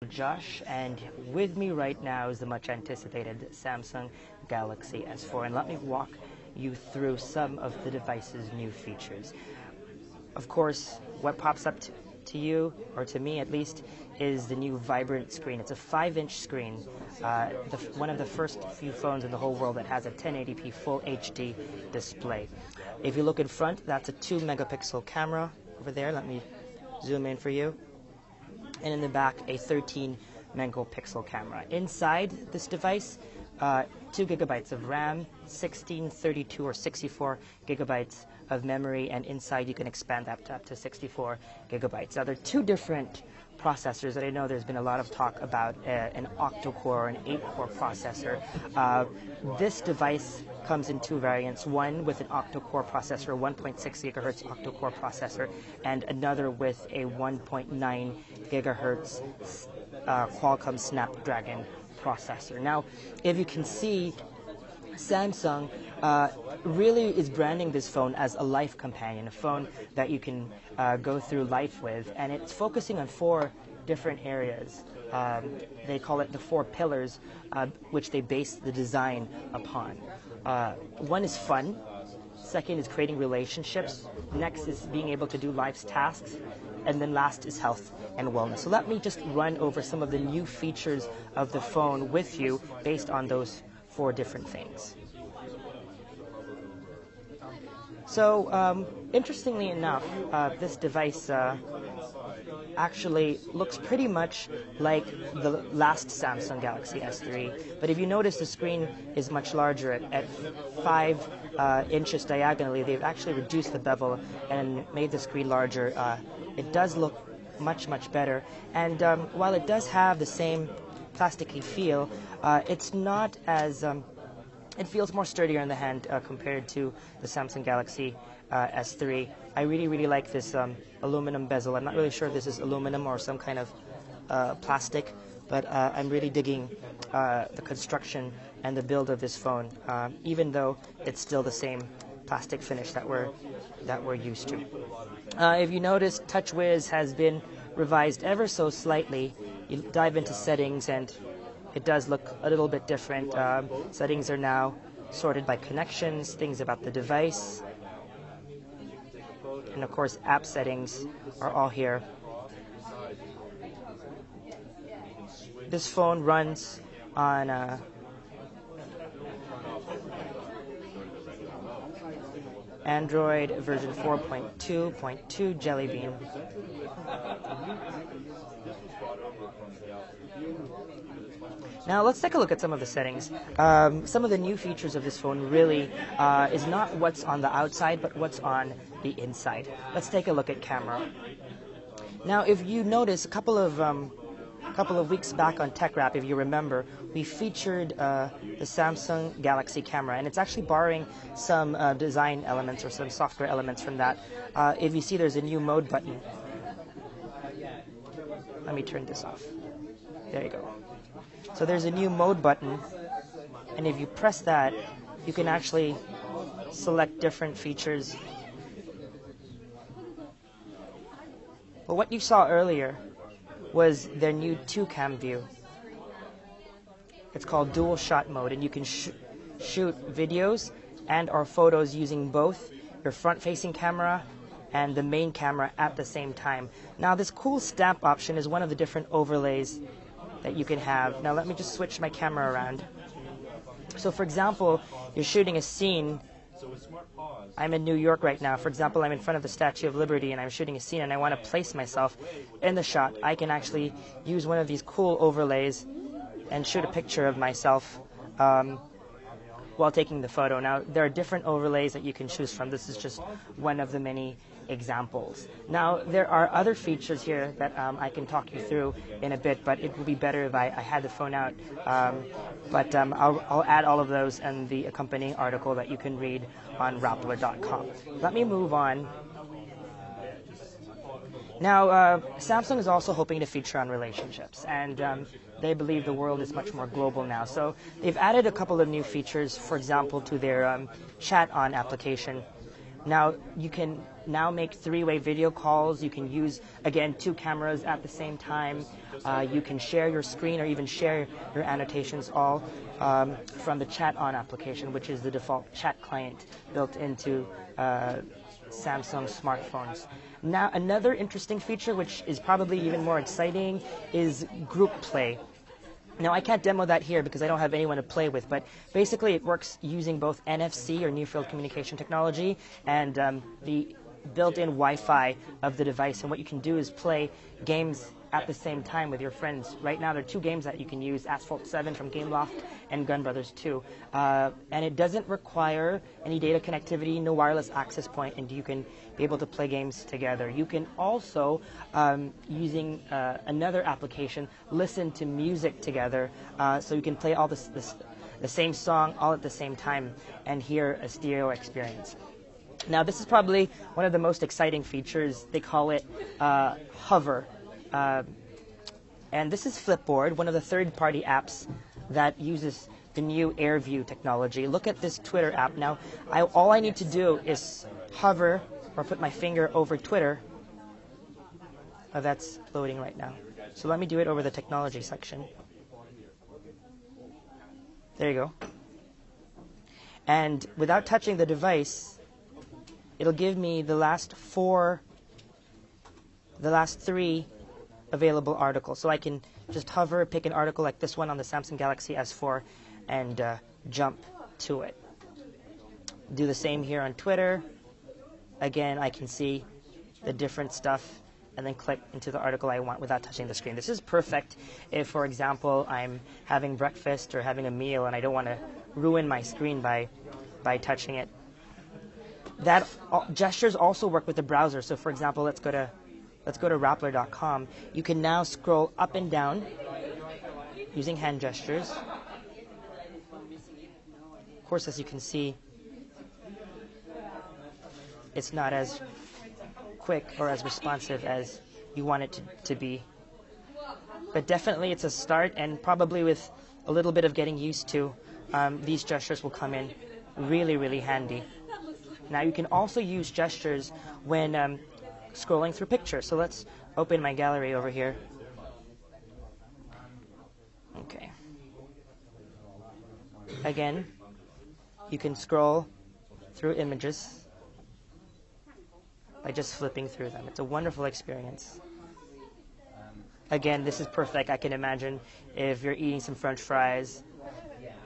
Josh, and with me right now is the much anticipated Samsung Galaxy S4, and let me walk you through some of the device's new features. Of course, what pops up to you, or to me at least, is the new vibrant screen. It's a 5-inch screen, one of the first few phones in the whole world that has a 1080p full HD display. If you look in front, that's a 2-megapixel camera over there. Let me zoom in for you. And in the back, a 13-megapixel camera. Inside this device, 2 gigabytes of RAM, 16, 32, or 64 gigabytes of memory, and inside you can expand that up to 64 gigabytes. Now, there are 2 different processors that I know there's been a lot of talk about, an octa-core and 8-core processor. This device comes in 2 variants, one with an octa-core processor, 1.6 gigahertz octa-core processor, and another with a 1.9 gigahertz Qualcomm Snapdragon processor. Now, if you can see, Samsung really is branding this phone as a life companion, a phone that you can go through life with, and it's focusing on 4 different areas. They call it the 4 pillars, which they base the design upon. One is fun, second is creating relationships, next is being able to do life's tasks, and then last is health and wellness. So let me just run over some of the new features of the phone with you based on those 4 different things. So, interestingly enough, this device actually looks pretty much like the last Samsung Galaxy S3. But if you notice, the screen is much larger at 5 inches diagonally. They've actually reduced the bevel and made the screen larger. It does look much, much better. And while it does have the same plasticky feel, it's not as... it feels more sturdier in the hand compared to the Samsung Galaxy S3. I really, really like this aluminum bezel. I'm not really sure if this is aluminum or some kind of plastic, but I'm really digging the construction and the build of this phone, even though it's still the same plastic finish that we're used to. If you notice, TouchWiz has been revised ever so slightly. You dive into settings and it does look a little bit different. Settings are now sorted by connections, things about the device, and of course app settings are all here. This phone runs on Android version 4.2.2 Jelly Bean. Now let's take a look at some of the settings. Some of the new features of this phone really is not what's on the outside, but what's on the inside. Let's take a look at camera. Now, if you notice, a couple of weeks back on Tech Wrap, if you remember, we featured the Samsung Galaxy camera, and it's actually borrowing some design elements or some software elements from that. If you see, there's a new mode button. Let me turn this off. There you go. So there's a new mode button, and if you press that, you can actually select different features. But what you saw earlier was their new 2-cam view. It's called dual shot mode, and you can shoot videos and or photos using both your front-facing camera and the main camera at the same time. Now, this cool stamp option is one of the different overlays that you can have. Now let me just switch my camera around. So for example, you're shooting a scene. I'm in New York right now. For example, I'm in front of the Statue of Liberty and I'm shooting a scene and I want to place myself in the shot. I can actually use one of these cool overlays and shoot a picture of myself while taking the photo. Now, there are different overlays that you can choose from. This is just one of the many examples. Now, there are other features here that I can talk you through in a bit, but it would be better if I had the phone out. I'll add all of those in the accompanying article that you can read on Rappler.com. Let me move on. Now, Samsung is also hoping to feature on relationships, and they believe the world is much more global now. So they've added a couple of new features, for example, to their Chat On application. Now you can now make three-way video calls. You can use, again, two cameras at the same time. You can share your screen or even share your annotations all from the Chat On application, which is the default chat client built into Samsung smartphones. Now, another interesting feature, which is probably even more exciting, is group play. Now, I can't demo that here because I don't have anyone to play with, but basically it works using both NFC, or near field communication technology, and the built-in Wi-Fi of the device. And what you can do is play games at the same time with your friends. Right now, there are two games that you can use, Asphalt 7 from Gameloft and Gun Brothers 2. And it doesn't require any data connectivity, no wireless access point, and you can be able to play games together. You can also, using another application, listen to music together, so you can play all the same song all at the same time and hear a stereo experience. Now, this is probably one of the most exciting features. They call it Hover. And this is Flipboard, one of the third-party apps that uses the new AirView technology. Look at this Twitter app. Now, all I need to do is hover or put my finger over Twitter. Oh, that's loading right now. So let me do it over the technology section. There you go. And without touching the device, it'll give me the last three available articles. So I can just hover, pick an article like this one on the Samsung Galaxy S4, and jump to it. Do the same here on Twitter. Again, I can see the different stuff and then click into the article I want without touching the screen. This is perfect if, for example, I'm having breakfast or having a meal and I don't want to ruin my screen by touching it. That gestures also work with the browser. So, for example, let's go to Rappler.com. You can now scroll up and down using hand gestures. Of course, as you can see, it's not as quick or as responsive as you want it to be. But definitely it's a start, and probably with a little bit of getting used to, these gestures will come in really, really handy. Now, you can also use gestures when scrolling through pictures. So let's open my gallery over here. Okay. Again, you can scroll through images by just flipping through them. It's a wonderful experience. Again, this is perfect. I can imagine if you're eating some French fries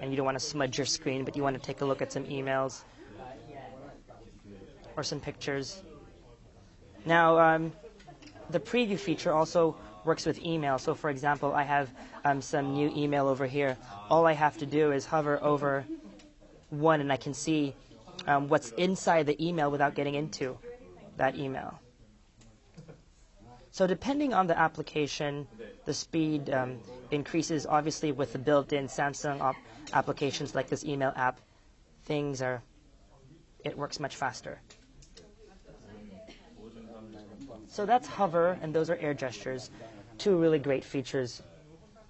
and you don't want to smudge your screen, but you want to take a look at some emails or some pictures. Now, the preview feature also works with email. So, for example, I have some new email over here. All I have to do is hover over one, and I can see what's inside the email without getting into that email. So depending on the application, the speed increases. Obviously, with the built-in Samsung applications like this email app, it works much faster. So that's Hover, and those are air gestures, two really great features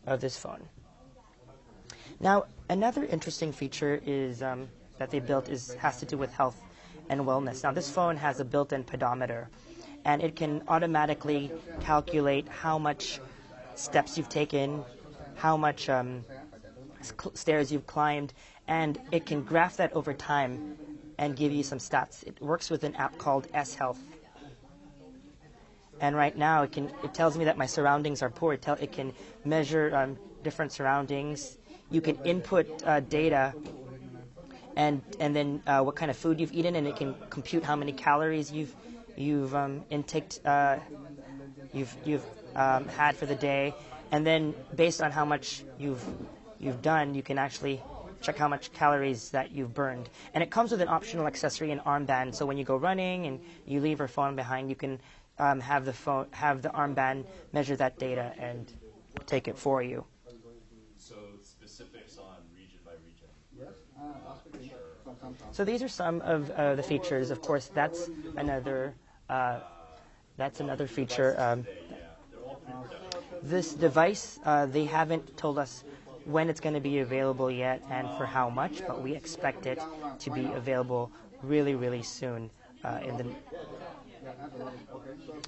of this phone. Now, another interesting feature is that they built has to do with health and wellness. Now, this phone has a built-in pedometer, and it can automatically calculate how much steps you've taken, how much stairs you've climbed, and it can graph that over time and give you some stats. It works with an app called S Health. And right now, it tells me that my surroundings are poor. It can measure different surroundings. You can input data and then what kind of food you've eaten, and it can compute how many calories you've had for the day. And then based on how much you've done, you can actually check how much calories that you've burned. And it comes with an optional accessory, an armband. So when you go running and you leave your phone behind, you can have the armband measure that data and take it for you. So specifics on region by region. So these are some of the features. Of course, that's another feature. This device, they haven't told us when it's going to be available yet and for how much, but we expect it to be available really, really soon. in the.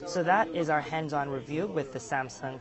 So that is our hands-on review with the Samsung